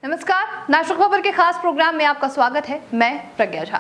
नमस्कार, नेशनल खबर के खास प्रोग्राम में आपका स्वागत है। मैं प्रज्ञा झा।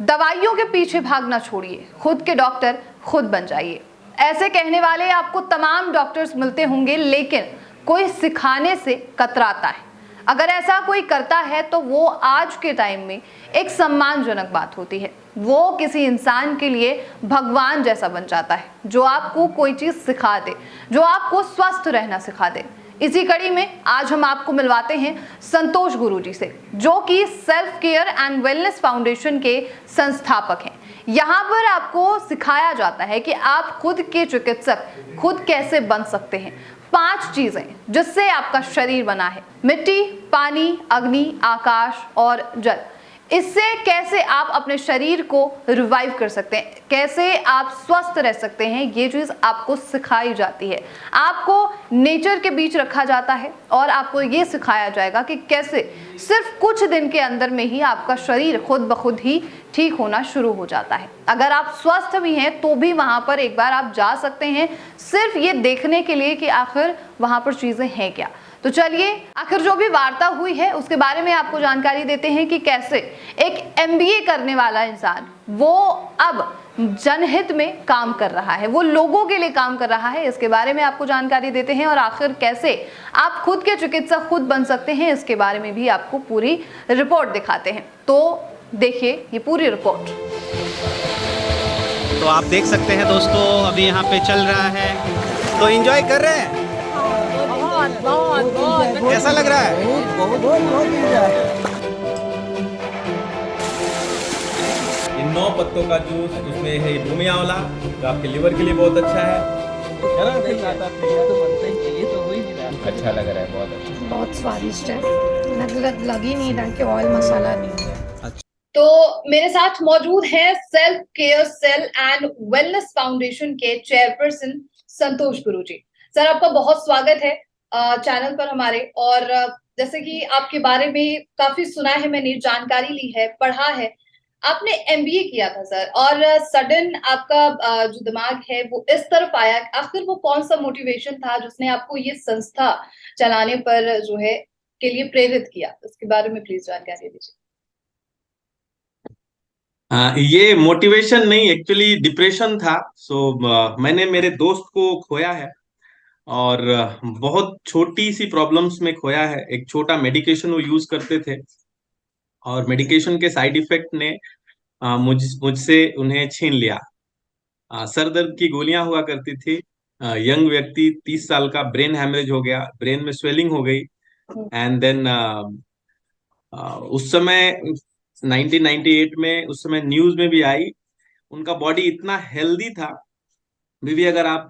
दवाइयों के पीछे भागना छोड़िए, खुद के डॉक्टर खुद बन जाइए। ऐसे कहने वाले आपको तमाम डॉक्टर्स मिलते होंगे, लेकिन कोई सिखाने से कतराता है। अगर ऐसा कोई करता है तो वो आज के टाइम में एक सम्मानजनक बात होती है। वो किसी इंसान के लिए भगवान जैसा बन जाता है, जो आपको कोई चीज सिखा दे, जो आपको स्वस्थ रहना सिखा दे। इसी कड़ी में आज हम आपको मिलवाते हैं संतोष गुरुजी से, जो कि self care and wellness foundation के संस्थापक हैं। यहाँ पर आपको सिखाया जाता है कि आप खुद के चिकित्सक खुद कैसे बन सकते हैं। 5 चीजें जिससे आपका शरीर बना है: मिट्टी, पानी, अग्नि, आकाश और जल। इससे कैसे आप अपने शरीर को रिवाइव कर सकते हैं, कैसे आप स्वस्थ रह सकते हैं, ये चीज आपको सिखाई जाती है। आपको नेचर के बीच रखा जाता है और आपको ये सिखाया जाएगा कि कैसे सिर्फ कुछ दिन के अंदर में ही आपका शरीर खुद ब खुद ही ठीक होना शुरू हो जाता है। अगर आप स्वस्थ भी हैं तो भी वहां पर एक बार आप जा सकते हैं, सिर्फ ये देखने के लिए कि आखिर वहां पर चीजें हैं क्या। तो चलिए, आखिर जो भी वार्ता हुई है उसके बारे में आपको जानकारी देते हैं कि कैसे एक एमबीए करने वाला इंसान वो अब जनहित में काम कर रहा है, वो लोगों के लिए काम कर रहा है। इसके बारे में आपको जानकारी देते हैं और आखिर कैसे आप खुद के चिकित्सक खुद बन सकते हैं, इसके बारे में भी आपको पूरी रिपोर्ट दिखाते हैं। तो देखिए ये पूरी रिपोर्ट। तो आप देख सकते हैं दोस्तों, अभी यहाँ पे चल रहा है, तो एंजॉय कर रहे हैं। बहुत कैसा लग रहा है? बहुत इन 9 पत्तों का जूस, उसमें है भूमि आंवला जो आपके लिवर के लिए बहुत अच्छा है ना? अच्छा लग रहा है, बहुत अच्छा, बहुत स्वादिष्ट है। लग ही नहीं रहा कि ऑयल मसाला नहीं है। तो मेरे साथ मौजूद है self care cell and wellness foundation के चेयरपर्सन संतोष गुरुजी। सर, आपका बहुत स्वागत है चैनल पर हमारे। और जैसे कि आपके बारे में काफी सुना है, मैंने जानकारी ली है, पढ़ा है। आपने एमबीए किया था सर, और सडन आपका जो दिमाग है वो इस तरफ आया। आखिर वो कौन सा मोटिवेशन था जिसने आपको ये संस्था चलाने पर जो है के लिए प्रेरित किया? इसके बारे में प्लीज जानकारी दीजिए। ये मोटिवेशन नहीं, एक्चुअली डिप्रेशन था। मैंने मेरे दोस्त को खोया है और बहुत छोटी सी प्रॉब्लम्स में खोया है। एक छोटा मेडिकेशन वो यूज करते थे और मेडिकेशन के साइड इफेक्ट ने मुझसे उन्हें छीन लिया। सर दर्द की गोलियां हुआ करती थी। यंग व्यक्ति, 30 साल का, ब्रेन हैमरेज हो गया, ब्रेन में स्वेलिंग हो गई। एंड देन उस समय 1998 में, उस समय न्यूज में भी आई। उनका बॉडी इतना हेल्दी था। भी अगर आप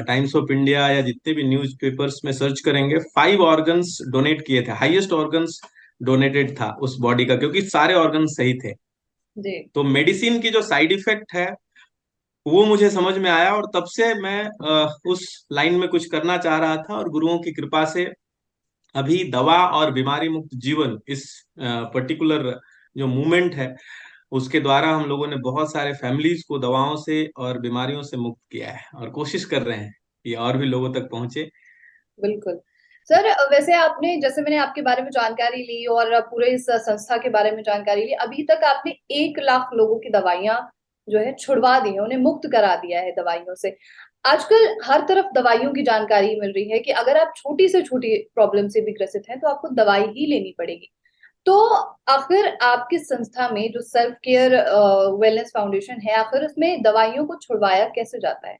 टाइम्स ऑफ इंडिया या जितने भी न्यूज पेपर्स में सर्च करेंगे, 5 ऑर्गन्स डोनेट किए थे, हाईएस्ट ऑर्गन्स डोनेटेड था उस बॉडी का, क्योंकि सारे ऑर्गन सही थे। जी। तो मेडिसिन की जो साइड इफेक्ट है वो मुझे समझ में आया और तब से मैं उस लाइन में कुछ करना चाह रहा था। और गुरुओं की कृपा से अभी दवा और बीमारी मुक्त जीवन, इस पर्टिकुलर जो मूवमेंट है, उसके द्वारा हम लोगों ने बहुत सारे फैमिलीज को दवाओं से और बीमारियों से मुक्त किया है और कोशिश कर रहे हैं कि और भी लोगों तक पहुंचे। बिल्कुल सर। वैसे आपने, जैसे मैंने आपके बारे में जानकारी ली और पूरे इस संस्था के बारे में जानकारी ली, अभी तक आपने 1 लाख लोगों की दवाइयां जो है छुड़वा दी है, उन्हें मुक्त करा दिया है दवाइयों से। आजकल हर तरफ दवाइयों की जानकारी मिल रही है कि अगर आप छोटी से छोटी प्रॉब्लम से भी ग्रसित हैं तो आपको दवाई ही लेनी पड़ेगी। तो आखिर आपकी संस्था में जो सेल्फ केयर वेलनेस फाउंडेशन है, आखिर उसमें दवाइयों को छुड़वाया कैसे जाता है?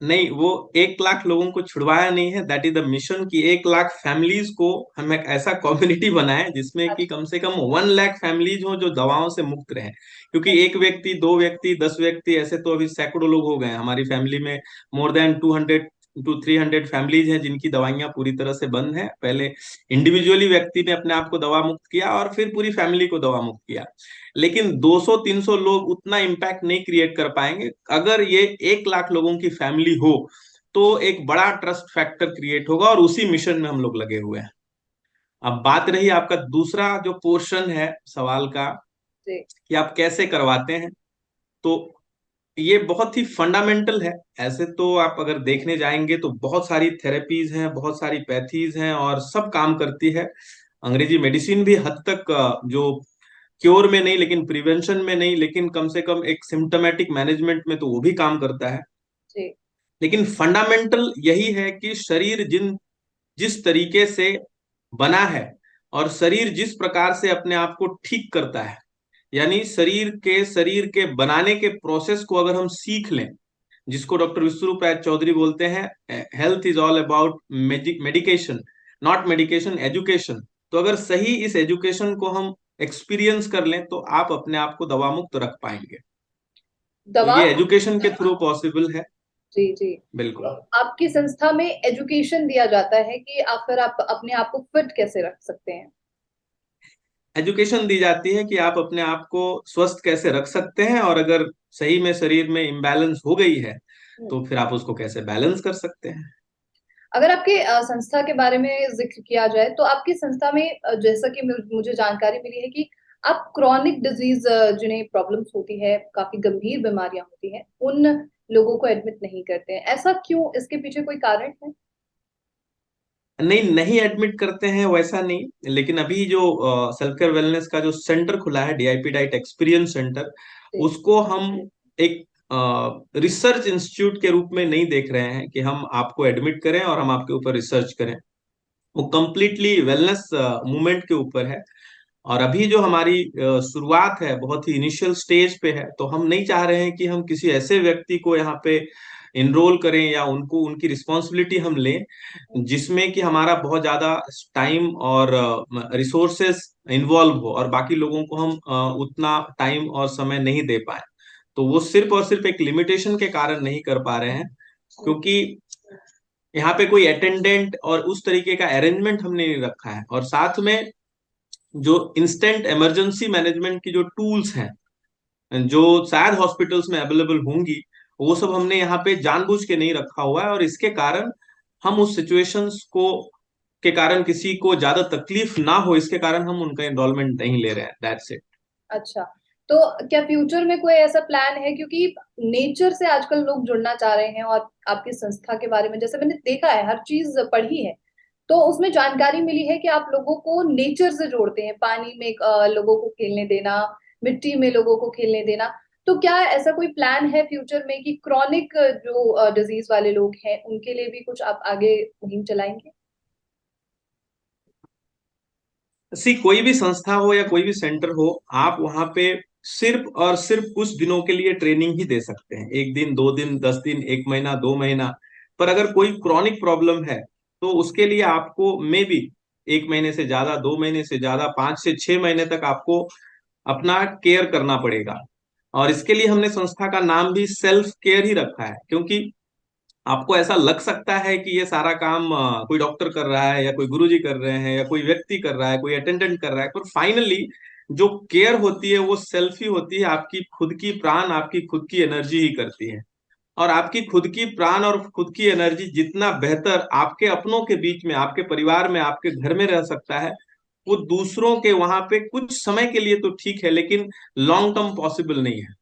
नहीं, वो 1 लाख लोगों को छुड़वाया नहीं है। दैट इज द मिशन कि 1 लाख फैमिलीज को हम एक ऐसा कम्युनिटी बनाए जिसमें कि कम से कम 1 लाख फैमिलीज हो जो दवाओं से मुक्त रहे। क्योंकि एक व्यक्ति, 2 व्यक्ति, 10 व्यक्ति, ऐसे तो अभी सैकड़ों लोग हो गए हैं हमारी फैमिली में। मोर देन 200 टू 300 फैमिलीज हैं जिनकी दवाइयां पूरी तरह से बंद हैं। पहले इंडिविजुअली व्यक्ति ने अपने आप को दवा मुक्त किया और फिर पूरी फैमिली को दवा मुक्त किया। लेकिन 200-300 लोग उतना इम्पैक्ट नहीं क्रिएट कर पाएंगे। अगर ये 1 लाख लोगों की फैमिली हो तो एक बड़ा ट्रस्ट फैक्टर क्रिएट होगा और उसी मिशन में हम लोग लगे हुए हैं। अब बात रही आपका दूसरा जो पोर्शन है सवाल का, जी। कि आप कैसे करवाते हैं। तो ये बहुत ही फंडामेंटल है। ऐसे तो आप अगर देखने जाएंगे तो बहुत सारी थेरेपीज हैं, बहुत सारी पैथीज हैं और सब काम करती है। अंग्रेजी मेडिसिन भी हद तक जो क्योर में नहीं लेकिन प्रिवेंशन में नहीं लेकिन कम से कम एक सिम्टोमेटिक मैनेजमेंट में तो वो भी काम करता है। जी। लेकिन फंडामेंटल यही है कि शरीर जिस तरीके से बना है और शरीर जिस प्रकार से अपने आप को ठीक करता है, यानी शरीर के बनाने के प्रोसेस को अगर हम सीख लें, जिसको डॉक्टर विश्वरूप चौधरी बोलते हैं, health is all about medication, not medication, education. तो अगर सही इस एजुकेशन को हम एक्सपीरियंस कर लें तो आप अपने आप को दवा मुक्त रख पाएंगे। तो दवा। ये एजुकेशन के थ्रू पॉसिबल है। जी जी। बिल्कुल। आपकी संस्था में एजुकेशन दिया जाता है कि आप फिर आप अपने आप को फिट कैसे रख सकते हैं? एजुकेशन दी जाती है कि आप अपने आप को स्वस्थ कैसे रख सकते हैं, और अगर सही में शरीर में इम्बैलेंस हो गई है तो फिर आप उसको कैसे बैलेंस कर सकते हैं। अगर आपके संस्था के बारे में जिक्र किया जाए तो आपकी संस्था में जैसा कि मुझे जानकारी मिली है कि आप क्रॉनिक डिजीज जिन्हें प्रॉब्लम्स होती है, काफी गंभीर बीमारियां होती हैं, उन लोगों को एडमिट नहीं करते हैं। ऐसा क्यों? इसके पीछे कोई कारण है? नहीं, नहीं एडमिट करते हैं वैसा नहीं, लेकिन अभी जो सेल्फ केयर वेलनेस का जो सेंटर खुला है, डीआईपी डाइट एक्सपीरियंस सेंटर, जी। उसको हम एक रिसर्च इंस्टीट्यूट के रूप में नहीं देख रहे हैं कि हम आपको एडमिट करें और हम आपके ऊपर रिसर्च करें। वो कंप्लीटली वेलनेस मूवमेंट के ऊपर है। और अभी जो हमारी शुरुआत है बहुत ही इनिशियल स्टेज पे है, तो हम नहीं चाह रहे हैं कि हम किसी ऐसे व्यक्ति को यहाँ पे इनरोल करें या उनको उनकी रिस्पॉन्सिबिलिटी हम लें जिसमें कि हमारा बहुत ज्यादा टाइम और रिसोर्सेस इन्वॉल्व हो और बाकी लोगों को हम उतना टाइम और समय नहीं दे पाए। तो वो सिर्फ और सिर्फ एक लिमिटेशन के कारण नहीं कर पा रहे हैं, क्योंकि यहाँ पे कोई अटेंडेंट और उस तरीके का अरेंजमेंट हमने नहीं रखा है। और साथ में जो इंस्टेंट इमरजेंसी मैनेजमेंट की जो टूल्स हैं जो शायद हॉस्पिटल्स में अवेलेबल होंगी, वो सब हमने यहाँ पे जानबूझ के नहीं रखा हुआ है, और इसके कारण हम उस सिचुएशंस को के कारण किसी को ज्यादा तकलीफ ना हो, इसके कारण हम उनका एनरोलमेंट नहीं ले रहे हैं। That's it. अच्छा। तो क्या फ्यूचर में कोई ऐसा प्लान है, क्योंकि नेचर से आजकल लोग जुड़ना चाह रहे हैं, और आपकी संस्था के बारे में जैसे मैंने देखा है, हर चीज पढ़ी है, तो उसमें जानकारी मिली है कि आप लोगों को नेचर से जोड़ते हैं, पानी में लोगों को खेलने देना, मिट्टी में लोगों को खेलने देना। तो क्या ऐसा कोई प्लान है फ्यूचर में कि क्रॉनिक जो डिजीज वाले लोग हैं उनके लिए भी कुछ आप आगे मुहिम चलाएंगे? कोई भी संस्था हो या कोई भी सेंटर हो, आप वहां पे सिर्फ और सिर्फ कुछ दिनों के लिए ट्रेनिंग ही दे सकते हैं, 1 दिन 2 दिन 10 दिन 1 महीना 2 महीना। पर अगर कोई क्रॉनिक प्रॉब्लम है तो उसके लिए आपको मे बी 1 महीने से ज्यादा, 2 महीने से ज्यादा, 5 से 6 महीने तक आपको अपना केयर करना पड़ेगा। और इसके लिए हमने संस्था का नाम भी सेल्फ केयर ही रखा है, क्योंकि आपको ऐसा लग सकता है कि ये सारा काम कोई डॉक्टर कर रहा है या कोई गुरुजी कर रहे हैं या कोई व्यक्ति कर रहा है, कोई अटेंडेंट कर रहा है, पर फाइनली जो केयर होती है वो सेल्फ ही होती है। आपकी खुद की प्राण, आपकी खुद की एनर्जी ही करती है। और आपकी खुद की प्राण और खुद की एनर्जी जितना बेहतर आपके अपनों के बीच में, आपके परिवार में, आपके घर में रह सकता है, वो दूसरों के वहां पे कुछ समय के लिए तो ठीक है लेकिन लॉन्ग टर्म पॉसिबल नहीं है।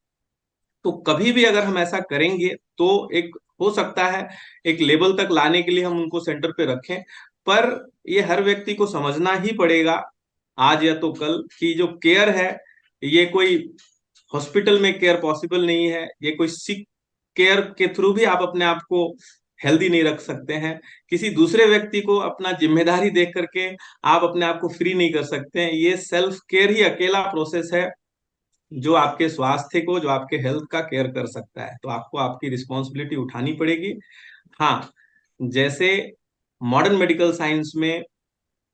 तो कभी भी अगर हम ऐसा करेंगे तो एक हो सकता है एक लेवल तक लाने के लिए हम उनको सेंटर पे रखें, पर ये हर व्यक्ति को समझना ही पड़ेगा आज या तो कल कि जो केयर है ये कोई हॉस्पिटल में केयर पॉसिबल नहीं है। ये कोई सिक केयर के थ्रू भी आप अपने आप को हेल्दी नहीं रख सकते हैं। किसी दूसरे व्यक्ति को अपना जिम्मेदारी देख करके आप अपने आप को फ्री नहीं कर सकते हैं। ये सेल्फ केयर ही अकेला प्रोसेस है जो आपके स्वास्थ्य को, जो आपके हेल्थ का केयर कर सकता है। तो आपको आपकी रिस्पॉन्सिबिलिटी उठानी पड़ेगी। हाँ, जैसे मॉडर्न मेडिकल साइंस में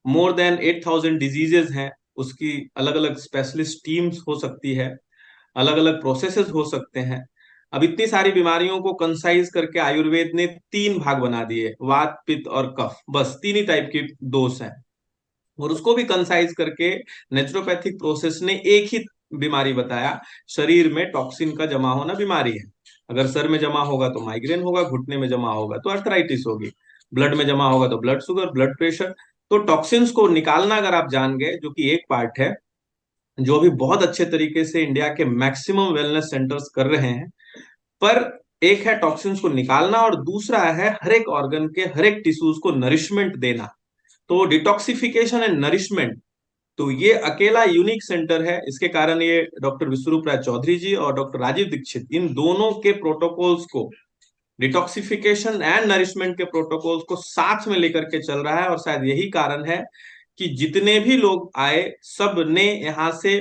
मोर देन 8,000 डिजीजेज हैं, उसकी अलग अलग स्पेशलिस्ट टीम्स हो सकती है, अलग अलग प्रोसेसेस हो सकते हैं। अब इतनी सारी बीमारियों को कंसाइज करके आयुर्वेद ने 3 भाग बना दिए, वात पित्त और कफ, बस 3 ही टाइप के दोष हैं। और उसको भी कंसाइज करके नेचुरोपैथिक प्रोसेस ने एक ही बीमारी बताया, शरीर में टॉक्सिन का जमा होना बीमारी है। अगर सर में जमा होगा तो माइग्रेन होगा, घुटने में जमा होगा तो अर्थराइटिस होगी, ब्लड में जमा होगा तो ब्लड शुगर, ब्लड प्रेशर। तो टॉक्सिन्स को निकालना अगर आप जान गए, जो कि एक पार्ट है जो अभी बहुत अच्छे तरीके से इंडिया के मैक्सिमम वेलनेस सेंटर्स कर रहे हैं, पर एक है टॉक्सिन्स को निकालना और दूसरा है हर एक ऑर्गन के हर एक टिश्यूज को नरिशमेंट देना। तो डिटॉक्सिफिकेशन एंड नरिशमेंट, तो ये अकेला यूनिक सेंटर है। इसके कारण ये डॉक्टर विश्वरूप राय चौधरी जी और डॉक्टर राजीव दीक्षित, इन दोनों के प्रोटोकॉल्स को, डिटॉक्सिफिकेशन एंड नरिशमेंट के प्रोटोकॉल्स को साथ में लेकर के चल रहा है। और शायद यही कारण है कि जितने भी लोग आए सब ने यहाँ से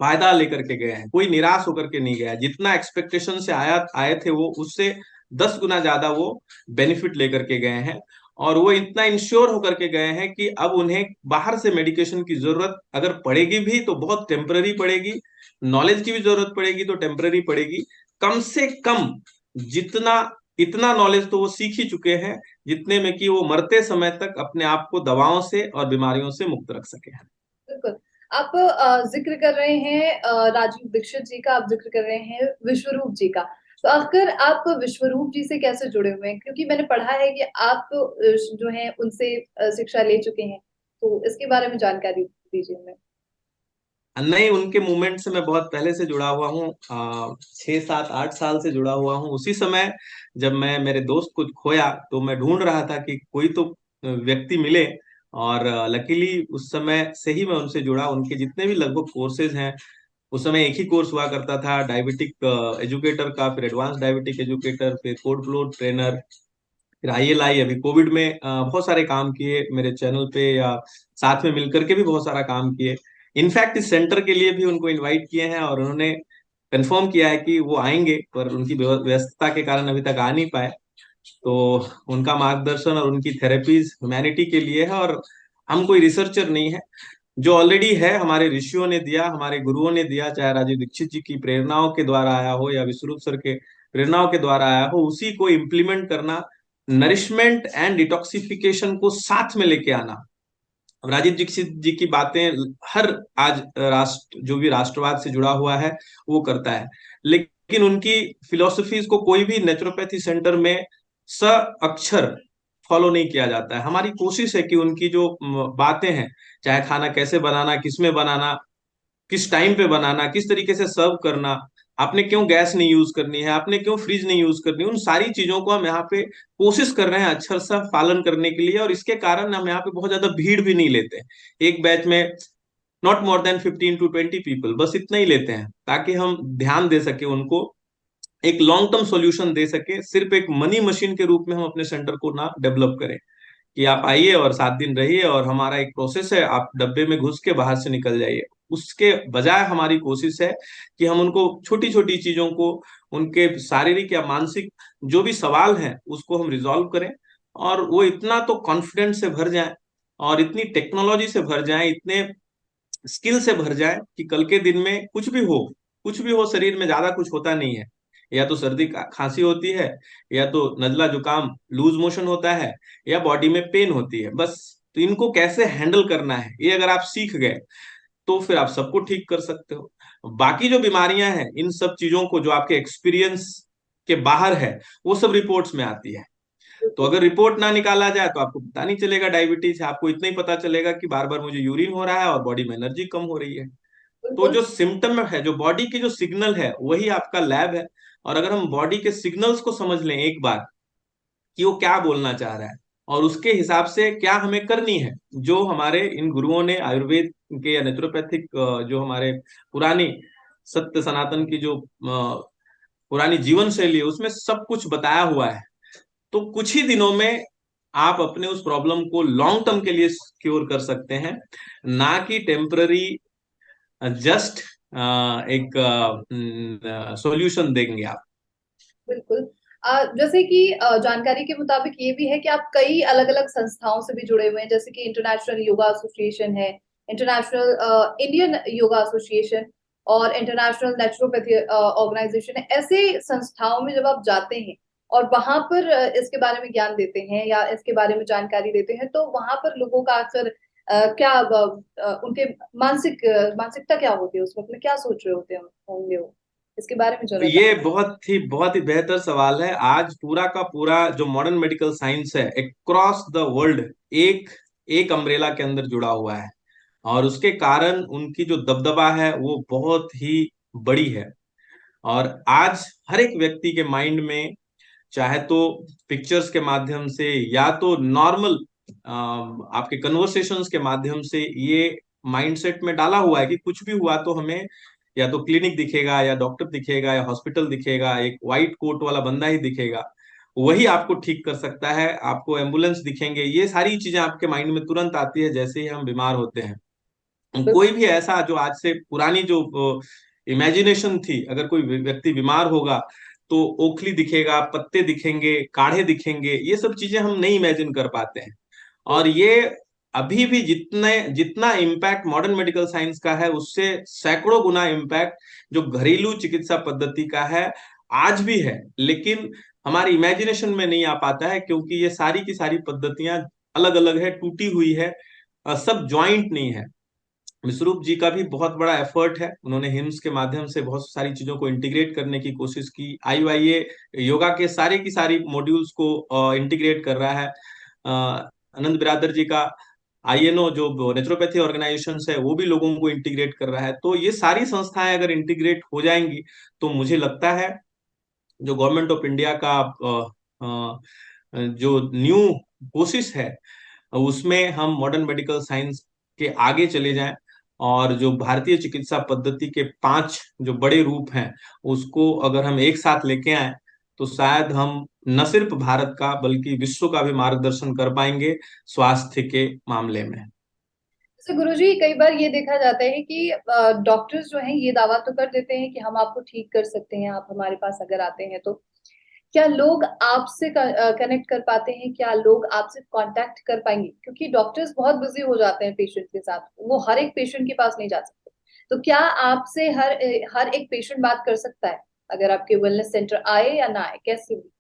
फायदा लेकर के गए हैं, कोई निराश होकर के नहीं गया। जितना एक्सपेक्टेशन से आए थे वो उससे 10 गुना ज्यादा वो बेनिफिट लेकर के गए हैं। और वो इतना इंश्योर होकर के गए हैं कि अब उन्हें बाहर से मेडिकेशन की जरूरत अगर पड़ेगी भी तो बहुत टेम्पररी पड़ेगी, नॉलेज की भी जरूरत पड़ेगी तो टेम्पररी पड़ेगी। कम से कम जितना इतना नॉलेज तो वो सीख ही चुके हैं जितने में कि वो मरते समय तक अपने आप को दवाओं से और बीमारियों से मुक्त रख सके हैं। बिल्कुल। आप जिक्र कर रहे हैं राजीव दीक्षित जी का, आप जिक्र कर रहे हैं विश्वरूप जी का। तो आखिर आप विश्वरूप जी से कैसे जुड़े हुए हैं? क्योंकि मैंने पढ़ा है कि आप जो हैं उनसे शिक्षा ले चुके हैं, तो इसके बारे में जानकारी दीजिए हमें। नहीं, उनके मूवमेंट से मैं बहुत पहले से जुड़ा हुआ हूँ, 6 7 8 साल से जुड़ा हुआ हूँ। उसी समय जब मैं मेरे दोस्त को खोया तो मैं ढूंढ रहा था कि कोई तो व्यक्ति मिले, और लकीली उस समय से ही मैं उनसे जुड़ा। उनके जितने भी लगभग कोर्सेज हैं, उस समय एक ही कोर्स हुआ करता था, डायबिटिक एजुकेटर का, फिर एडवांस डायबिटिक एजुकेटर, फिर कोड फ्लो ट्रेनर, फिर ILI। अभी कोविड में बहुत सारे काम किए मेरे चैनल पे, या साथ में मिलकर के भी बहुत सारा काम किए। इनफैक्ट इस सेंटर के लिए भी उनको इनवाइट किए हैं और उन्होंने कंफर्म किया है कि वो आएंगे, पर उनकी व्यस्तता के कारण अभी तक आ नहीं पाए। तो उनका मार्गदर्शन और उनकी थेरेपीज ह्यूमैनिटी के लिए है, और हम कोई रिसर्चर नहीं है। जो ऑलरेडी है हमारे ऋषियों ने दिया, हमारे गुरुओं ने दिया, चाहे राजीव दीक्षित जी की प्रेरणाओं के द्वारा आया हो या विश्वरूप सर के प्रेरणाओं के द्वारा आया हो, उसी को इम्प्लीमेंट करना, नरिशमेंट एंड डिटॉक्सिफिकेशन को साथ में लेके आना। अब राजीव दीक्षित जी की बातें हर आज राष्ट्र जो भी राष्ट्रवाद से जुड़ा हुआ है वो करता है, लेकिन उनकी फिलोसफीज को कोई भी नेचुरोपैथी सेंटर में स अक्षर फॉलो नहीं किया जाता है। हमारी कोशिश है कि उनकी जो बातें हैं, चाहे खाना कैसे बनाना, किसमें बनाना, किस टाइम पे बनाना, किस तरीके से सर्व करना, आपने क्यों गैस नहीं यूज करनी है, आपने क्यों फ्रिज नहीं यूज करनी, उन सारी चीजों को हम यहाँ पे कोशिश कर रहे हैं अक्षर सा पालन करने के लिए। और इसके कारण हम यहाँ पे बहुत ज्यादा भीड़ भी नहीं लेते। एक बैच में not more than 15 to 20 people, बस इतना ही लेते हैं, ताकि हम ध्यान दे सके उनको, एक लॉन्ग टर्म सॉल्यूशन दे सके। सिर्फ एक मनी मशीन के रूप में हम अपने सेंटर को ना डेवलप करें कि आप आइए और 7 दिन रहिए और हमारा एक प्रोसेस है, आप डब्बे में घुस के बाहर से निकल जाइए। उसके बजाय हमारी कोशिश है कि हम उनको छोटी छोटी चीजों को, उनके शारीरिक या मानसिक जो भी सवाल हैं उसको हम रिजॉल्व करें, और वो इतना तो कॉन्फिडेंस से भर जाए और इतनी टेक्नोलॉजी से भर जाए, इतने स्किल से भर जाए कि कल के दिन में कुछ भी हो, शरीर में ज्यादा कुछ होता नहीं है, या तो सर्दी खांसी होती है, या तो नजला जुकाम लूज मोशन होता है, या बॉडी में पेन होती है, बस। तो इनको कैसे हैंडल करना है ये अगर आप सीख गए तो फिर आप सबको ठीक कर सकते हो। बाकी जो बीमारियां हैं, इन सब चीजों को जो आपके एक्सपीरियंस के बाहर है वो सब रिपोर्ट्स में आती है। तो अगर रिपोर्ट ना निकाला जाए तो आपको पता नहीं चलेगा डायबिटीज है, आपको इतना ही पता चलेगा कि बार बार मुझे यूरिन हो रहा है और बॉडी में एनर्जी कम हो रही है। तो जो सिम्टम है, जो बॉडी की जो सिग्नल है, वही आपका लैब है। और अगर हम बॉडी के सिग्नल्स को समझ लें एक बार कि वो क्या बोलना चाह रहा है और उसके हिसाब से क्या हमें करनी है, जो हमारे इन गुरुओं ने आयुर्वेद के या नेचुरोपैथिक जो हमारे पुरानी सत्य सनातन की जो पुरानी जीवन शैली है उसमें सब कुछ बताया हुआ है, तो कुछ ही दिनों में आप अपने उस प्रॉब्लम को लॉन्ग टर्म के लिए क्योर कर सकते हैं, ना कि टेम्पररी जस्ट एक सॉल्यूशन देंगे आप। बिल्कुल। जैसे कि जानकारी के मुताबिक ये भी है कि आप कई अलग अलग संस्थाओं से भी जुड़े हुए हैं, जैसे कि इंटरनेशनल योगा एसोसिएशन है, इंटरनेशनल इंडियन योगा एसोसिएशन और इंटरनेशनल नेचुरोपैथी ऑर्गेनाइजेशन है। ऐसे संस्थाओं में जब आप जाते हैं और वहां पर इसके बारे में ज्ञान देते हैं या इसके बारे में जानकारी देते हैं, तो वहां पर लोगों का अक्सर क्या उनके मानसिकता क्या होती है, उस वक्त में क्या सोच रहे होते हैं होंगे वो, इसके बारे में तो जरूरत ये बहुत ही बेहतर सवाल है। आज पूरा का पूरा जो मॉडर्न मेडिकल साइंस है अक्रॉस द वर्ल्ड एक एक अम्ब्रेला के अंदर जुड़ा हुआ है, और उसके कारण उनकी जो दबदबा है वो बहुत ही बड़ी है। और आज हर एक व्यक्ति के माइंड में, चाहे तो पिक्चर्स के माध्यम से या तो नॉर्मल आपके कन्वर्सेशंस के माध्यम से, ये माइंडसेट में डाला हुआ है कि कुछ भी हुआ तो हमें या तो क्लिनिक दिखेगा या डॉक्टर दिखेगा या हॉस्पिटल दिखेगा, एक व्हाइट कोट वाला बंदा ही दिखेगा, वही आपको ठीक कर सकता है, आपको एम्बुलेंस दिखेंगे। ये सारी चीजें आपके माइंड में तुरंत आती है जैसे ही हम बीमार होते हैं। कोई भी ऐसा जो आज से पुरानी जो इमेजिनेशन थी, अगर कोई व्यक्ति बीमार होगा तो ओखली दिखेगा, पत्ते दिखेंगे, काढ़े दिखेंगे, ये सब चीजें हम नहीं इमेजिन कर पाते हैं। और ये अभी भी जितना इम्पैक्ट मॉडर्न मेडिकल साइंस का है, उससे सैकड़ों गुना इम्पैक्ट जो घरेलू चिकित्सा पद्धति का है आज भी है, लेकिन हमारी इमेजिनेशन में नहीं आ पाता है, क्योंकि ये सारी की सारी पद्धतियां अलग अलग है, टूटी हुई है, सब ज्वाइंट नहीं है। विश्वरूप जी का भी बहुत बड़ा एफर्ट है, उन्होंने हिम्स के माध्यम से बहुत सारी चीजों को इंटीग्रेट करने की कोशिश की। आईयूआईए योगा के सारे की सारी मॉड्यूल्स को इंटीग्रेट कर रहा है। आनंद बिरादर जी का आईएनओ जो नेचुरोपैथी ऑर्गेनाइजेशन है, वो भी लोगों को इंटीग्रेट कर रहा है। तो ये सारी संस्थाएं अगर इंटीग्रेट हो जाएंगी तो मुझे लगता है जो गवर्नमेंट ऑफ इंडिया का जो न्यू कोशिश है, उसमें हम मॉडर्न मेडिकल साइंस के आगे चले जाएं, और जो भारतीय चिकित्सा पद्धति के 5 जो बड़े रूप हैं, उसको अगर हम एक साथ लेके आए तो शायद हम न सिर्फ भारत का बल्कि विश्व का भी मार्गदर्शन कर पाएंगे स्वास्थ्य के मामले में। तो गुरुजी, कई बार ये देखा जाता है कि डॉक्टर्स जो हैं ये दावा तो कर देते हैं कि हम आपको ठीक कर सकते हैं, आप हमारे पास अगर आते हैं तो। क्या लोग आपसे कनेक्ट कर पाते हैं? क्या लोग आपसे कांटेक्ट कर पाएंगे? क्योंकि डॉक्टर्स बहुत बिजी हो जाते हैं पेशेंट के साथ, वो हर एक पेशेंट के पास नहीं जा सकते। तो क्या आपसे हर एक पेशेंट बात कर सकता है अगर आपके वेलनेस सेंटर आए या ना आए? कैसे भी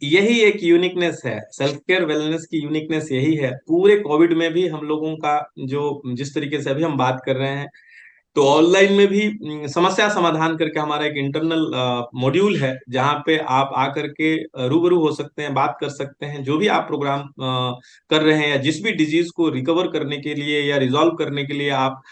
यही एक यूनिकनेस है, सेल्फ केयर वेलनेस की यूनिकनेस यही है। पूरे कोविड में भी हम लोगों का जो जिस तरीके से अभी हम बात कर रहे हैं, तो ऑनलाइन में भी समस्या समाधान करके हमारा एक इंटरनल मॉड्यूल है, जहाँ पे आप आकर के रूबरू हो सकते हैं, बात कर सकते हैं, जो भी आप प्रोग्राम कर रहे हैं या जिस भी डिजीज को रिकवर करने के लिए या रिजॉल्व करने के लिए आप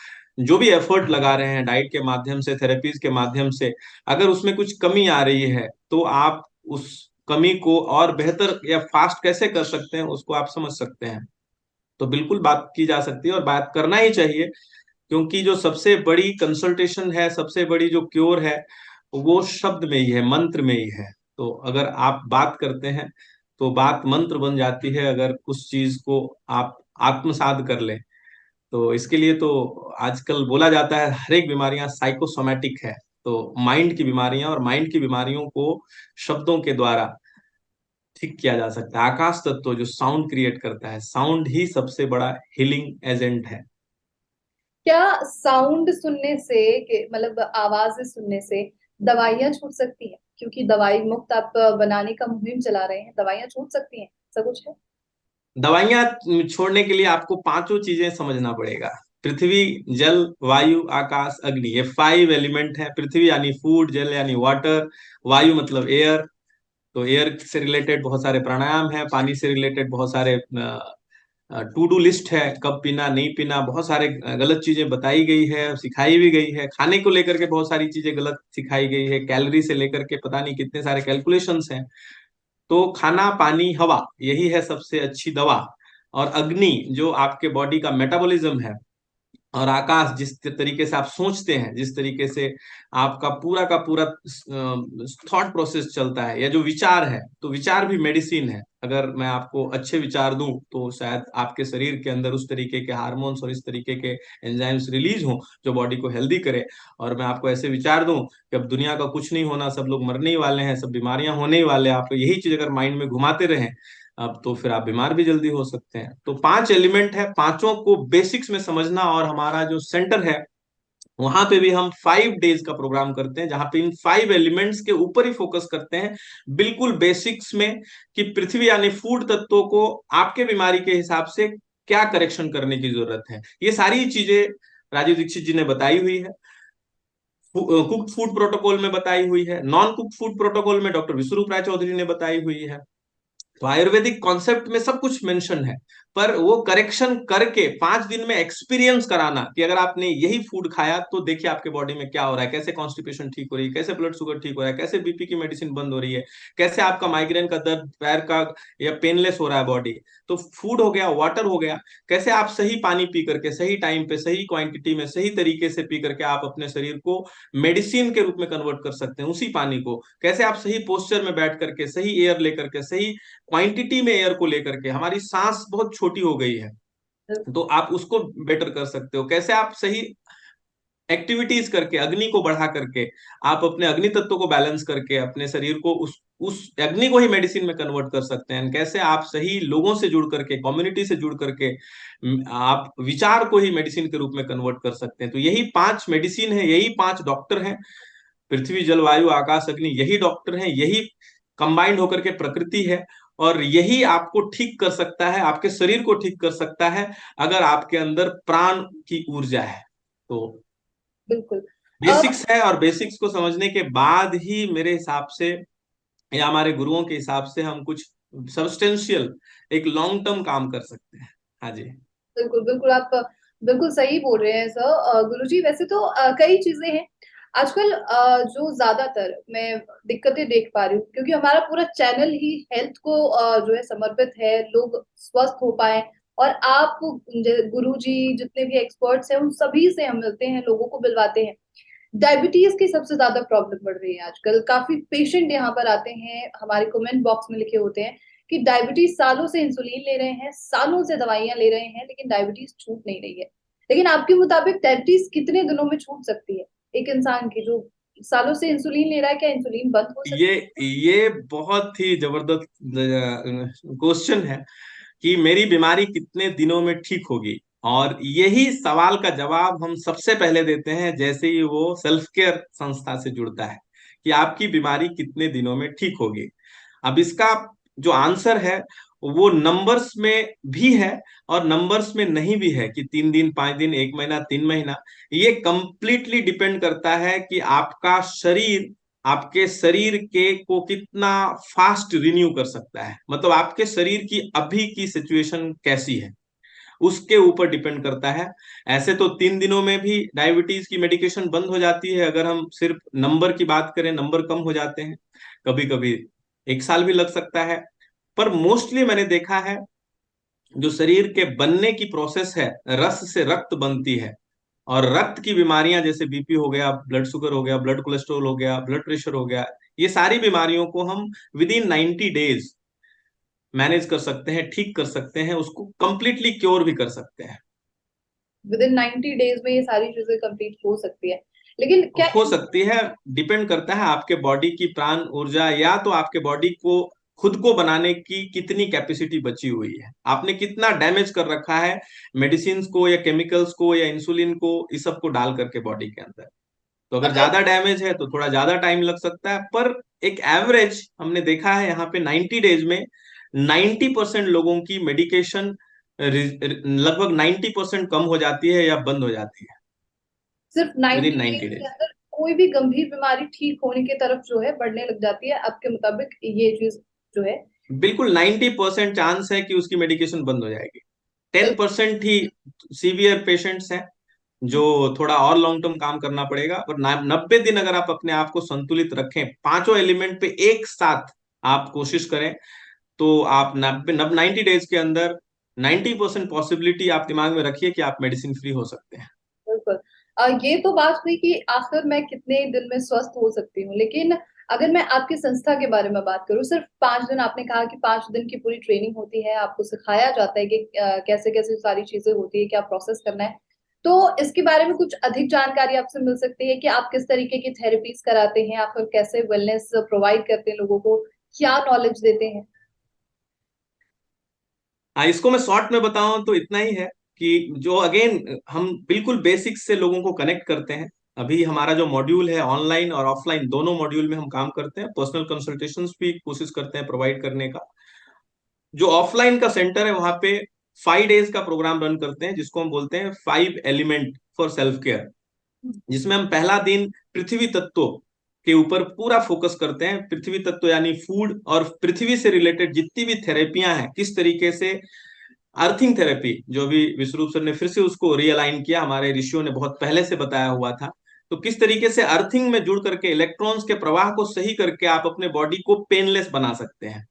जो भी एफर्ट लगा रहे हैं, डाइट के माध्यम से, थेरेपीज के माध्यम से, अगर उसमें कुछ कमी आ रही है तो आप उस कमी को और बेहतर या फास्ट कैसे कर सकते हैं उसको आप समझ सकते हैं। तो बिल्कुल बात की जा सकती है और बात करना ही चाहिए, क्योंकि जो सबसे बड़ी कंसल्टेशन है, सबसे बड़ी जो क्योर है, वो शब्द में ही है, मंत्र में ही है। तो अगर आप बात करते हैं तो बात मंत्र बन जाती है, अगर उस चीज को आप आत्मसात कर लें। तो इसके लिए तो आजकल बोला जाता है हर एक बीमारियां साइकोसोमैटिक है, तो माइंड की बीमारियां और माइंड की बीमारियों को शब्दों के द्वारा ठीक किया जा सकता है। आकाश तत्व जो साउंड क्रिएट करता है, साउंड ही सबसे बड़ा हीलिंग एजेंट है। क्या साउंड सुनने से मतलब आवाजें सुनने से दवाइयां छूट सकती हैं? क्योंकि दवाई मुक्त आप बनाने का मुहिम चला रहे हैं, दवाइयां छूट सकती हैं, ऐसा कुछ है? दवाइयां छोड़ने के लिए आपको 5 चीजें समझना पड़ेगा। पृथ्वी, जल, वायु, आकाश, अग्नि, ये 5 एलिमेंट है। पृथ्वी यानी फूड, जल यानी वाटर, वायु मतलब एयर, तो एयर से रिलेटेड बहुत सारे प्राणायाम है, पानी से रिलेटेड बहुत सारे टू डू लिस्ट है, कब पीना नहीं पीना, बहुत सारे गलत चीजें बताई गई है, सिखाई भी गई है। खाने को लेकर के बहुत सारी चीजें गलत सिखाई गई है, कैलोरी से लेकर के पता नहीं कितने सारे कैलकुलेशंस हैं। तो खाना, पानी, हवा, यही है सबसे अच्छी दवा। और अग्नि जो आपके बॉडी का मेटाबॉलिज्म है, और आकाश जिस तरीके से आप सोचते हैं, जिस तरीके से आपका पूरा थॉट प्रोसेस चलता है, या जो विचार है, तो विचार भी मेडिसिन है। अगर मैं आपको अच्छे विचार दूं तो शायद आपके शरीर के अंदर उस तरीके के हार्मोन्स और इस तरीके के एंजाइम्स रिलीज हों जो बॉडी को हेल्दी करे। और मैं आपको ऐसे विचार दूं कि अब दुनिया का कुछ नहीं होना, सब लोग मरने ही वाले हैं, सब बीमारियां होने ही वाले हैं, आप यही चीज अगर माइंड में घुमाते रहें, अब तो फिर आप बीमार भी जल्दी हो सकते हैं। तो 5 एलिमेंट है, पांचों को बेसिक्स में समझना। और हमारा जो सेंटर है वहां पे भी हम 5 डेज का प्रोग्राम करते हैं, जहां पे इन 5 एलिमेंट्स के ऊपर ही फोकस करते हैं, बिल्कुल बेसिक्स में, कि पृथ्वी यानी फूड तत्वों को आपके बीमारी के हिसाब से क्या करेक्शन करने की जरूरत है। ये सारी चीजें राजीव दीक्षित जी ने बताई हुई है, कुक्ड फूड प्रोटोकॉल में बताई हुई है, नॉन कुक्ड फूड प्रोटोकॉल में डॉक्टर विश्वरूप राय चौधरी ने बताई हुई है। तो आयुर्वेदिक कॉन्सेप्ट में सब कुछ मेंशन है। पर वो करेक्शन करके 5 दिन में एक्सपीरियंस कराना कि अगर आपने यही फूड खाया तो देखिए आपके बॉडी में क्या हो रहा है, कैसे कॉन्स्टिपेशन ठीक हो रही है, कैसे ब्लड शुगर ठीक हो रहा है, कैसे बीपी की मेडिसिन बंद हो रही है, कैसे आपका माइग्रेन का दर्द पैर का या पेनलेस हो रहा है बॉडी। तो फूड हो गया, वाटर हो गया, कैसे आप सही पानी पी करके सही टाइम पे सही क्वांटिटी में सही तरीके से पी करके आप अपने शरीर को मेडिसिन के रूप में कन्वर्ट कर सकते हैं उसी पानी को। कैसे आप सही पोस्चर में बैठ करके सही एयर लेकर के सही क्वांटिटी में एयर को लेकर के, हमारी सांस बहुत छोटी हो गई है तो आप उसको बेटर कर सकते हो। कैसे आप सही एक्टिविटीज करके अग्नि को बढ़ा करके आप अपने अग्नि तत्व को बैलेंस करके अपने शरीर को उस अग्नि को ही मेडिसिन में कन्वर्ट कर सकते हैं। कैसे आप सही लोगों से जुड़ करके कम्युनिटी से जुड़ करके आप विचार को ही मेडिसिन के रूप में कन्वर्ट कर सकते हैं। तो यही 5 मेडिसिन है, यही 5 डॉक्टर हैं, पृथ्वी जल वायु आकाश अग्नि, यही डॉक्टर हैं, यही कंबाइंड होकर के प्रकृति है। और यही आपको ठीक कर सकता है, आपके शरीर को ठीक कर सकता है अगर आपके अंदर प्राण की ऊर्जा है तो। बिल्कुल। बेसिक्स है और बेसिक्स को समझने के बाद ही मेरे हिसाब से या हमारे गुरुओं के हिसाब से हम कुछ सब्सटेंशियल एक लॉन्ग टर्म काम कर सकते हैं। हाँ जी, बिल्कुल बिल्कुल, आप बिल्कुल सही बोल रहे हैं सर। गुरुजी, वैसे तो कई चीजें हैं आजकल जो ज्यादातर मैं दिक्कतें देख पा रही हूँ, क्योंकि हमारा पूरा चैनल ही हेल्थ को जो है समर्पित है, लोग स्वस्थ हो पाए। और आप गुरुजी जितने भी एक्सपर्ट्स हैं उन सभी से हम मिलते हैं, लोगों को मिलवाते हैं। डायबिटीज की सबसे ज्यादा प्रॉब्लम बढ़ रही है आजकल। काफी पेशेंट यहाँ पर आते हैं, हमारे कमेंट बॉक्स में लिखे होते हैं कि डायबिटीज सालों से इंसुलिन ले रहे हैं, सालों से दवाइयां ले रहे हैं, लेकिन डायबिटीज छूट नहीं रही है। लेकिन आपके मुताबिक डायबिटीज कितने दिनों में छूट सकती है एक इंसान की जो सालों से इंसुलिन ले रहा है? क्या इंसुलिन बंद हो सकती ये बहुत ही जबरदस्त क्वेश्चन है कि मेरी बीमारी कितने दिनों में ठीक होगी। और यही सवाल का जवाब हम सबसे पहले देते हैं जैसे ही वो सेल्फ केयर संस्था से जुड़ता है कि आपकी बीमारी कितने दिनों में ठीक होगी। अब इसका जो आंसर है वो नंबर्स में भी है और नंबर्स में नहीं भी है कि 3 दिन 5 दिन 1 महीना 3 महीना। ये कंप्लीटली डिपेंड करता है कि आपका शरीर आपके शरीर के को कितना फास्ट रिन्यू कर सकता है, मतलब आपके शरीर की अभी की सिचुएशन कैसी है उसके ऊपर डिपेंड करता है। ऐसे तो 3 दिनों में भी डायबिटीज की मेडिकेशन बंद हो जाती है, अगर हम सिर्फ नंबर की बात करें नंबर कम हो जाते हैं, कभी कभी 1 साल भी लग सकता है। पर मोस्टली मैंने देखा है जो शरीर के बनने की प्रोसेस है, रस से रक्त बनती है और रक्त की बीमारियां जैसे बीपी हो गया, ब्लड शुगर हो गया, ब्लड कोलेस्ट्रॉल हो गया, ब्लड प्रेशर हो गया, ये सारी बीमारियों को हम विद इन 90 डेज मैनेज कर सकते हैं, ठीक कर सकते हैं, उसको कंप्लीटली क्योर भी कर सकते हैं। विद इन 90 डेज में ये सारी चीजें कंप्लीट हो सकती है? लेकिन क्या हो सकती है, डिपेंड करता है आपके बॉडी की प्राण ऊर्जा या तो आपके बॉडी को खुद को बनाने की कितनी कैपेसिटी बची हुई है, आपने कितना डैमेज कर रखा है मेडिसिन को या केमिकल्स को या इंसुलिन को, इस सब को डाल करके बॉडी के अंदर। तो अगर ज्यादा डैमेज है तो थोड़ा ज्यादा टाइम लग सकता है, पर एक एवरेज हमने देखा है यहाँ पे 90 डेज में 90% लोगों की मेडिकेशन लगभग 90% कम हो जाती है या बंद हो जाती है सिर्फ विद 90 इन डेज 90 के डेज। अंदर कोई भी गंभीर बीमारी ठीक होने की तरफ जो है बढ़ने लग जाती है? आपके मुताबिक ये चीज जो है बिल्कुल 90% चांस है कि उसकी मेडिकेशन बंद हो जाएगी। 10% ही सीवियर पेशेंट्स हैं जो थोड़ा और लॉन्ग टर्म काम करना पड़ेगा। पर 90 दिन अगर आप अपने आप को संतुलित रखें, पांचों एलिमेंट पे एक साथ आप कोशिश करें तो आप 90 डेज के अंदर 90% पॉसिबिलिटी आप दिमाग में रखिए कि आप मेडिसिन फ्री हो सकते हैं। बिल्कुल। ये तो बात हुई कि आखिर मैं कितने दिन में स्वस्थ हो सकती हूँ, लेकिन अगर मैं आपकी संस्था के बारे में बात करूँ, सिर्फ 5 दिन, आपने कहा कि 5 दिन की पूरी ट्रेनिंग होती है, आपको सिखाया जाता है कि कैसे कैसे सारी चीजें होती है, क्या प्रोसेस करना है। तो इसके बारे में कुछ अधिक जानकारी आपसे मिल सकती है कि आप किस तरीके की थेरेपीज कराते हैं, आप फिर कैसे वेलनेस प्रोवाइड करते हैं लोगों को, क्या नॉलेज देते हैं? हाँ, इसको मैं शॉर्ट में बताऊं तो इतना ही है कि जो अगेन हम बिल्कुल बेसिक्स से लोगों को कनेक्ट करते हैं। अभी हमारा जो मॉड्यूल है ऑनलाइन और ऑफलाइन दोनों मॉड्यूल में हम काम करते हैं, पर्सनल कंसल्टेशंस भी कोशिश करते हैं प्रोवाइड करने का। जो ऑफलाइन का सेंटर है वहां पे 5 डेज का प्रोग्राम रन करते हैं जिसको हम बोलते हैं 5 एलिमेंट फॉर सेल्फ केयर, जिसमें हम पहला दिन पृथ्वी तत्व के ऊपर पूरा फोकस करते हैं। पृथ्वी तत्व यानी फूड और पृथ्वी से रिलेटेड जितनी भी थेरेपियां हैं किस तरीके से अर्थिंग थेरेपी, जो भी विश्वरूप सर ने फिर से उसको रियलाइन किया, हमारे ऋषियों ने बहुत पहले से बताया हुआ था। तो किस तरीके से अर्थिंग में जुड़ करके इलेक्ट्रॉन्स के प्रवाह को सही करके आप अपने बॉडी को पेनलेस बना सकते हैं।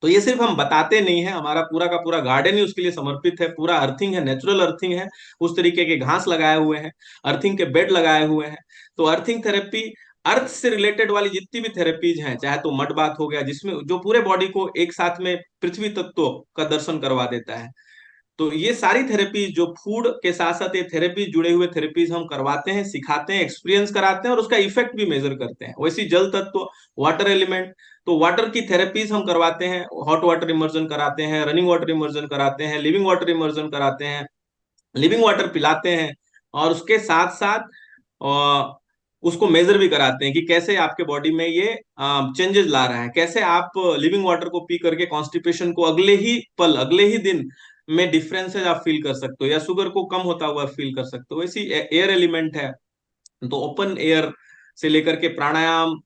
तो ये सिर्फ हम बताते नहीं है, हमारा पूरा का पूरा गार्डन ही उसके लिए समर्पित है। पूरा अर्थिंग है, नेचुरल अर्थिंग है, उस तरीके के घास लगाए हुए हैं, अर्थिंग के बेड लगाए हुए हैं। तो अर्थिंग थेरेपी, अर्थ से रिलेटेड वाली जितनी भी थेरेपीज हैं, चाहे तो मड बाथ हो गया, जिसमें जो पूरे बॉडी को एक साथ में पृथ्वी तत्व का दर्शन करवा देता है। तो ये सारी थेरेपीज जो फूड के साथ साथ ये थेरेपीज, जुड़े हुए थेरेपीज हम करवाते हैं, सिखाते हैं, एक्सपीरियंस कराते हैं और उसका इफेक्ट भी मेजर करते हैं। वैसी जल तत्व, वाटर एलिमेंट, तो वाटर की थेरेपीज हम करवाते हैं, हॉट वाटर इमर्जन कराते हैं, रनिंग वाटर इमर्जन कराते हैं, लिविंग वाटर इमर्जन कराते हैं, लिविंग वाटर पिलाते हैं, और उसके साथ साथ उसको मेजर भी कराते हैं कि कैसे आपके बॉडी में ये चेंजेस ला रहा है, कैसे आप लिविंग वाटर को पी करके कॉन्स्टिपेशन को अगले ही पल, अगले ही दिन में डिफरेंसेस आप फील कर सकते हो, या शुगर को कम होता हुआ फील कर सकते हो। वैसी एयर एलिमेंट है, तो ओपन एयर से लेकर के प्राणायाम,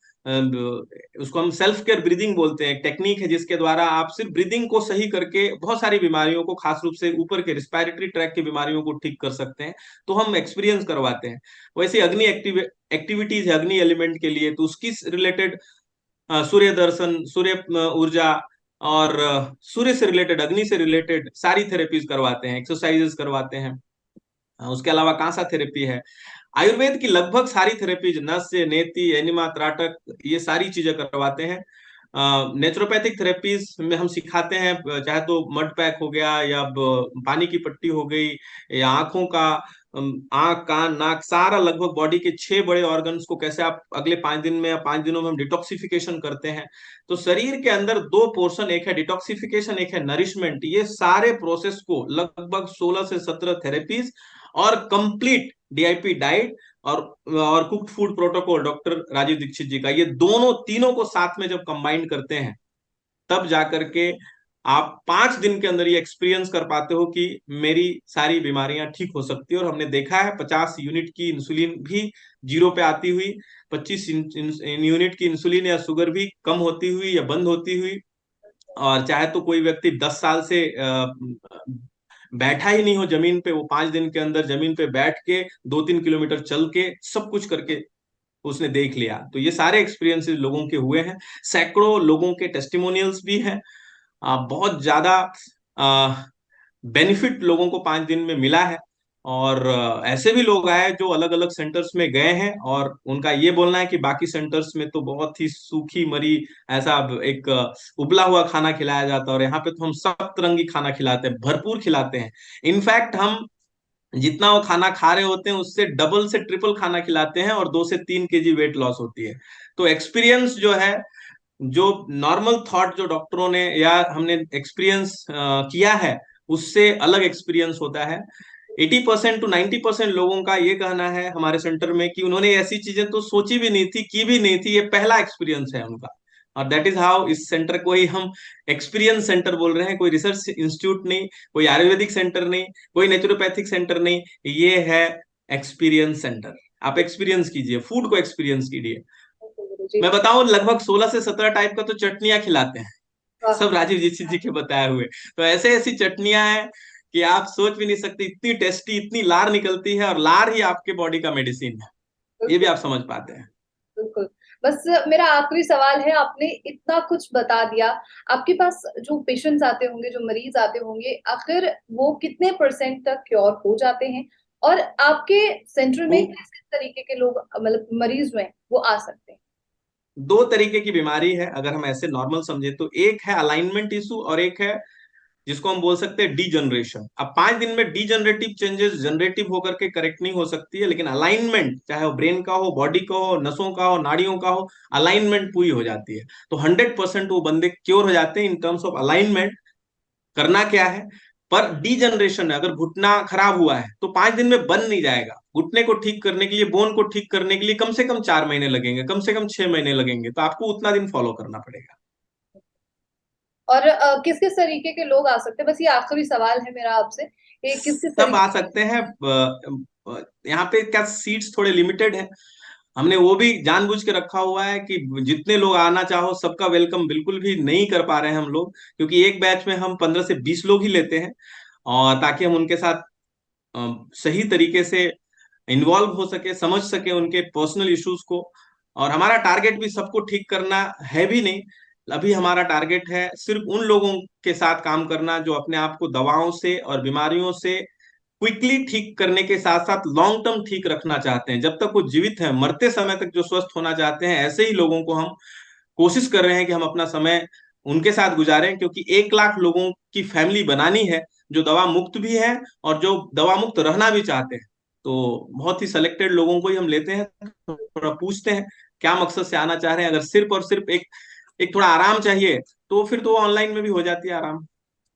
उसको हम सेल्फ केयर ब्रीदिंग बोलते हैं, एक टेक्निक है जिसके द्वारा आप सिर्फ ब्रीदिंग को सही करके बहुत सारी बीमारियों को, खास रूप से ऊपर के रिस्पायरेटरी ट्रैक की बीमारियों को ठीक कर सकते हैं। तो हम एक्सपीरियंस करवाते हैं। वैसे अग्नि एक्टिविटीज है अग्नि एलिमेंट के लिए, तो उसकी रिलेटेड सूर्य दर्शन, सूर्य ऊर्जा, और सूर्य से रिलेटेड, अग्नि से रिलेटेड सारी थेरेपीज करवाते हैं, एक्सरसाइजेस करवाते हैं। उसके अलावा कांसा थेरेपी है। आयुर्वेद की लगभग सारी थेरेपीज, नस्य, नेति, एनिमा, त्राटक, ये सारी चीजें करवाते हैं। नेचुरोपैथिक थेरेपीज में हम सिखाते हैं, चाहे तो मड पैक हो गया, या पानी की पट्टी हो गई, या आंखों का, आंख, कान, नाक, सारा लगभग बॉडी के 6 बड़े ऑर्गन्स को कैसे आप अगले 5 दिन में या 5 दिनों में हम डिटॉक्सिफिकेशन करते हैं। तो शरीर के अंदर 2 पोर्शन, एक है डिटॉक्सिफिकेशन, एक है नरिशमेंट। ये सारे प्रोसेस को लगभग 16 से 17 थेरेपीज और कंप्लीट डीआईपी डाइट और cooked food protocol doctor Rajiv Dixit ji का, ये दोनों तीनों को साथ में जब कंबाइन करते हैं, तब जाकर के आप 5 दिन के अंदर ये एक्सपीरियंस कर पाते हो कि मेरी सारी बीमारियां ठीक हो सकती है। और हमने देखा है 50 यूनिट की इंसुलिन भी जीरो पे आती हुई, 25 यूनिट की इंसुलिन या शुगर भी कम होती हुई या बंद होती हुई। और चाहे तो कोई व्यक्ति 10 साल से बैठा ही नहीं हो जमीन पे, वो 5 दिन के अंदर जमीन पे बैठ के 2-3 किलोमीटर चल के सब कुछ करके उसने देख लिया। तो ये सारे एक्सपीरियंसेस लोगों के हुए हैं, सैकड़ों लोगों के टेस्टिमोनियल्स भी हैं। बहुत ज्यादा बेनिफिट लोगों को 5 दिन में मिला है। और ऐसे भी लोग आए जो अलग अलग सेंटर्स में गए हैं, और उनका ये बोलना है कि बाकी सेंटर्स में तो बहुत ही सूखी मरी, ऐसा एक उबला हुआ खाना खिलाया जाता है, और यहाँ पे तो हम सब तरंगी खाना खिलाते हैं, भरपूर खिलाते हैं। इनफैक्ट हम जितना वो खाना खा रहे होते हैं उससे डबल से ट्रिपल खाना खिलाते हैं, और 2 से 3 केजी वेट लॉस होती है। तो एक्सपीरियंस जो है, जो नॉर्मल थॉट जो डॉक्टरों ने या हमने एक्सपीरियंस किया है, उससे अलग एक्सपीरियंस होता है। 80% to 90% लोगों का ये कहना है हमारे सेंटर में कि उन्होंने ऐसी चीजें तो सोची भी नहीं थी, की भी नहीं थी, ये पहला एक्सपीरियंस है उनका। और दैट इज हाउ इस सेंटर को ही हम एक्सपीरियंस सेंटर बोल रहे हैं। कोई रिसर्च इंस्टीट्यूट नहीं, कोई आयुर्वेदिक सेंटर नहीं, कोई नेचुरोपैथिक सेंटर नहीं, ये है एक्सपीरियंस सेंटर। आप एक्सपीरियंस कीजिए, फूड को एक्सपीरियंस कीजिए। जी। मैं बताऊं, लगभग 16 से 17 टाइप का तो चटनियां खिलाते हैं, वाह। सब राजीव दीक्षित जी के बताए हुए। तो ऐसे ऐसी चटनियां हैं कि आप सोच भी नहीं सकते, इतनी टेस्टी, इतनी लार निकलती है, और लार ही आपके बॉडी का मेडिसिन है, ये भी आप समझ पाते हैं। बिल्कुल। बस मेरा आखिरी सवाल है, आपने इतना कुछ बता दिया, आपके पास जो पेशेंट्स आते होंगे, जो मरीज आते होंगे, आखिर वो कितने % तक क्योर हो जाते हैं, और आपके सेंटर में किस किस तरीके के लोग, मतलब मरीज जो हैं वो आ सकते हैं? 2 तरीके की बीमारी है अगर हम ऐसे नॉर्मल समझे तो, एक है अलाइनमेंट इशू, और एक है जिसको हम बोल सकते हैं डीजनरेशन। अब 5 दिन में डीजनरेटिव चेंजेस जनरेटिव होकर के करेक्ट नहीं हो सकती है, लेकिन अलाइनमेंट, चाहे वो ब्रेन का हो, बॉडी का हो, नसों का हो, नाड़ियों का हो, अलाइनमेंट पूरी हो जाती है। तो 100% वो बंदे क्योर हो जाते हैं इन टर्म्स ऑफ अलाइनमेंट। करना क्या है, पर डीजनरेशन है, अगर घुटना खराब हुआ है तो 5 दिन में बन नहीं जाएगा। घुटने को ठीक करने के लिए, बोन को ठीक करने के लिए कम से कम 4 महीने लगेंगे, कम से कम 6 महीने लगेंगे, तो आपको उतना दिन फॉलो करना पड़ेगा। और किस किस तरीके के लोग आ सकते हैं? बस ये आखिरी सवाल है मेरा आपसे, कि किस किस सब आ तरीके। सकते हैं। यहाँ पे क्या सीट्स थोड़े लिमिटेड है, हमने वो भी जानबूझ के रखा हुआ है कि जितने लोग आना चाहो सबका वेलकम बिल्कुल भी नहीं कर पा रहे हैं हम लोग, क्योंकि एक बैच में हम 15 से 20 लोग ही लेते हैं। और ताकि हम उनके साथ सही तरीके से इन्वॉल्व हो सके, समझ सके उनके पर्सनल इश्यूज को। और हमारा टारगेट भी सबको ठीक करना है भी नहीं, अभी हमारा टारगेट है सिर्फ उन लोगों के साथ काम करना जो अपने आप को दवाओं से और बीमारियों से क्विकली ठीक करने के साथ साथ लॉन्ग टर्म ठीक रखना चाहते हैं। जब तक वो जीवित हैं, मरते समय तक जो स्वस्थ होना चाहते हैं, ऐसे ही लोगों को हम कोशिश कर रहे हैं कि हम अपना समय उनके साथ गुजारें, क्योंकि 1 लाख लोगों की फैमिली बनानी है जो दवा मुक्त भी है और जो दवा मुक्त रहना भी चाहते हैं। तो बहुत ही सिलेक्टेड लोगों को ही हम लेते हैं, थोड़ा पूछते हैं क्या मकसद से आना चाह रहे हैं। अगर सिर्फ और सिर्फ एक एक थोड़ा आराम चाहिए तो फिर तो ऑनलाइन में भी हो जाती है आराम।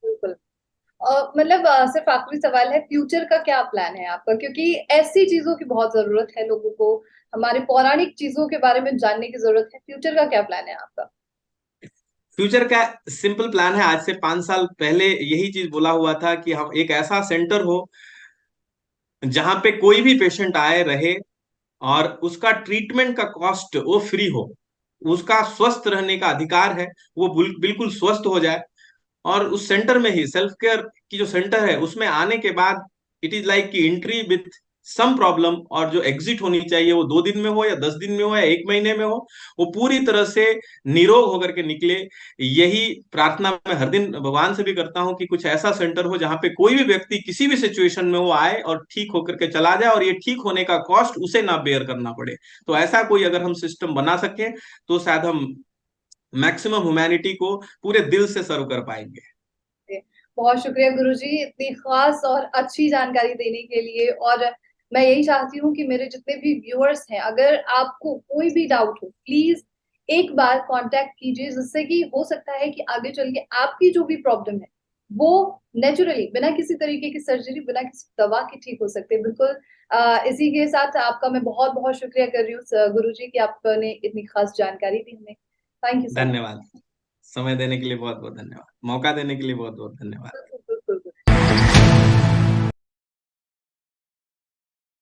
बिल्कुल। मतलब सिर्फ आखिरी सवाल है, फ्यूचर का क्या प्लान है आपका? क्योंकि ऐसी चीजों की बहुत जरूरत है लोगों को, हमारे पौराणिक चीजों के बारे में जानने की जरूरत है। फ्यूचर का क्या प्लान है आपका? फ्यूचर का सिंपल प्लान है, आज से 5 साल पहले यही चीज बोला हुआ था कि हम एक ऐसा सेंटर हो जहां पे कोई भी पेशेंट आए रहे और उसका ट्रीटमेंट का कॉस्ट वो फ्री हो, उसका स्वस्थ रहने का अधिकार है, वो बिल्कुल स्वस्थ हो जाए। और उस सेंटर में ही सेल्फ केयर की जो सेंटर है उसमें आने के बाद इट इज लाइक की एंट्री विथ सम प्रॉब्लम, और जो एग्जिट होनी चाहिए वो 2 दिन में हो या 10 दिन में हो या 1 महीने में हो, वो पूरी तरह से निरोग होकर के निकले। यही प्रार्थना मैं हर दिन भगवान से भी करता हूँ कि कुछ ऐसा सेंटर हो जहाँ पे कोई भी व्यक्ति किसी भी सिचुएशन में वो आए और ठीक होकर के चला जाए, और ये ठीक होने का कॉस्ट उसे ना बेयर करना पड़े। तो ऐसा कोई अगर हम सिस्टम बना सके तो शायद हम मैक्सिमम ह्यूमैनिटी को पूरे दिल से सर्व कर पाएंगे। बहुत शुक्रिया गुरुजी, इतनी खास और अच्छी जानकारी देने के लिए। और मैं यही चाहती हूँ कि मेरे जितने भी व्यूअर्स हैं, अगर आपको कोई भी डाउट हो प्लीज एक बार कांटेक्ट कीजिए, जिससे कि हो सकता है कि आगे चल के आपकी जो भी प्रॉब्लम है वो नेचुरली, बिना किसी तरीके की सर्जरी, बिना किसी दवा के ठीक हो सकते हैं। बिल्कुल। इसी के साथ आपका मैं बहुत बहुत शुक्रिया कर रही हूँ गुरुजी कि आपने इतनी खास जानकारी दी हमें। Thank you so much. धन्यवाद। समय देने के लिए बहुत बहुत धन्यवाद, मौका देने के लिए बहुत बहुत धन्यवाद।